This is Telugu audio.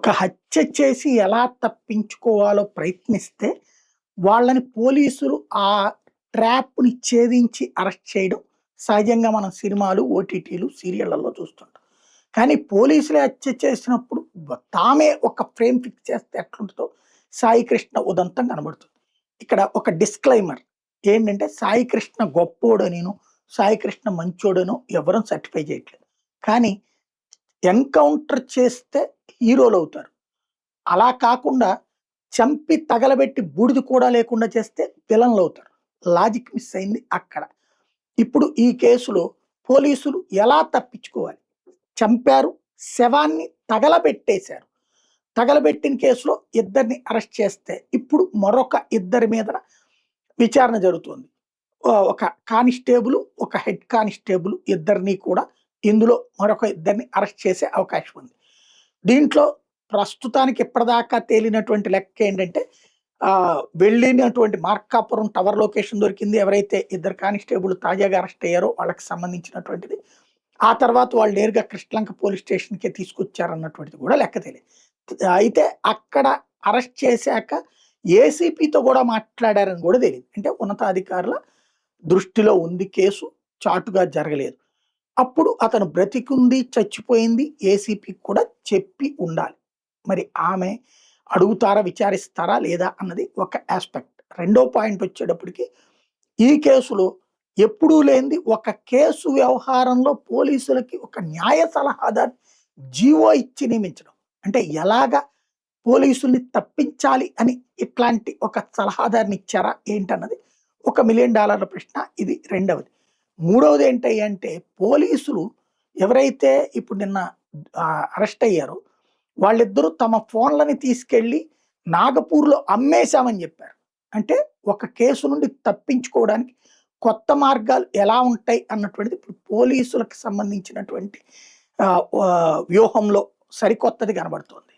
ఒక హత్య చేసి ఎలా తప్పించుకోవాలో ప్రయత్నిస్తే, వాళ్ళని పోలీసులు ఆ ట్రాప్‌ని ఛేదించి అరెస్ట్ చేయడం సహజంగా మనం సినిమాలు, ఓటీటీలు, సీరియళ్ళలో చూస్తుంటాం. కానీ పోలీసులే హత్య చేసినప్పుడు తామే ఒక ఫ్రేమ్ ఫిక్స్ చేస్తే ఎట్లుంటదో 'సాయి కృష్ణ' ఉదంతం కనబడుతుంది. ఇక్కడ ఒక డిస్క్లైమర్ ఏంటంటే 'సాయి కృష్ణ' గొప్పోడనిను, 'సాయి కృష్ణ' మంచోడనో ఎవ్వరం సర్టిఫై చేయట్లేదు. కానీ ఎన్‌కౌంటర్ చేస్తే హీరోలవుతారు. అలా కాకుండా చంపి తగలబెట్టి బూడిద కూడా లేకుండా చేస్తే విలన్‌లవుతారు. లాజిక్ మిస్ అయింది అక్కడ. ఇప్పుడు ఈ కేసులో పోలీసులు ఎలా తప్పించుకోవాలి? చంపారు, శవాన్ని తగలబెట్టేశారు. తగలబెట్టిన కేసులో ఇద్దరిని అరెస్ట్ చేస్తే, ఇప్పుడు మరొక ఇద్దరి మీదన విచారణ జరుగుతుంది. ఒక కానిస్టేబుల్, ఒక హెడ్ కానిస్టేబుల్ ఇద్దరిని కూడా ఇందులో మరొక ఇద్దరిని అరెస్ట్ చేసే అవకాశం ఉంది. దీంట్లో ప్రస్తుతానికి ఇప్పటిదాకా తేలినటువంటి లెక్క ఏంటంటే వెళ్ళినటువంటి మార్కాపురం టవర్ లొకేషన్ దొరికింది. ఎవరైతే ఇద్దరు కానిస్టేబుల్ తాజాగా అరెస్ట్ అయ్యారో వాళ్ళకి సంబంధించినటువంటిది. ఆ తర్వాత వాళ్ళు నేరుగా కృష్ణలంక పోలీస్ స్టేషన్‌కే తీసుకొచ్చారన్నటువంటిది కూడా లెక్క తేలింది. అయితే అక్కడ అరెస్ట్ చేశాక ఏసీపీతో కూడా మాట్లాడారని కూడా తేలింది. అంటే ఉన్నతాధికారుల దృష్టిలో ఉంది కేసు, చాటుగా జరగలేదు. అప్పుడు అతను బ్రతికుంది, చచ్చిపోయింది ఏసీపీకి కూడా చెప్పి ఉండాలి. మరి ఆమె అడుగుతారా, విచారిస్తారా లేదా అన్నది ఒక యాస్పెక్ట్. రెండో పాయింట్ వచ్చేటప్పటికి ఈ కేసులో ఎప్పుడూ లేనిది ఒక కేసు వ్యవహారంలో పోలీసులకి ఒక న్యాయ సలహాదారు జీవో ఇచ్చి నియమించడం. అంటే ఎలాగా పోలీసుల్ని తప్పించాలి అని ఇట్లాంటి ఒక సలహాదారుని ఇచ్చారా ఏంటన్నది ఒక $1 మిలియన్ ప్రశ్న. ఇది రెండవది. మూడవది ఏంటంటే పోలీసులు ఎవరైతే ఇప్పుడు నిన్న అరెస్ట్ అయ్యారో వాళ్ళిద్దరూ తమ ఫోన్లని తీసుకెళ్ళి నాగపూర్‌లో అమ్మేశామని చెప్పారు. అంటే ఒక కేసు నుండి తప్పించుకోవడానికి కొత్త మార్గాలు ఎలా ఉంటాయి అన్నటువంటిది ఇప్పుడు పోలీసులకు సంబంధించినటువంటి వ్యూహంలో సరికొత్తది కనబడుతోంది.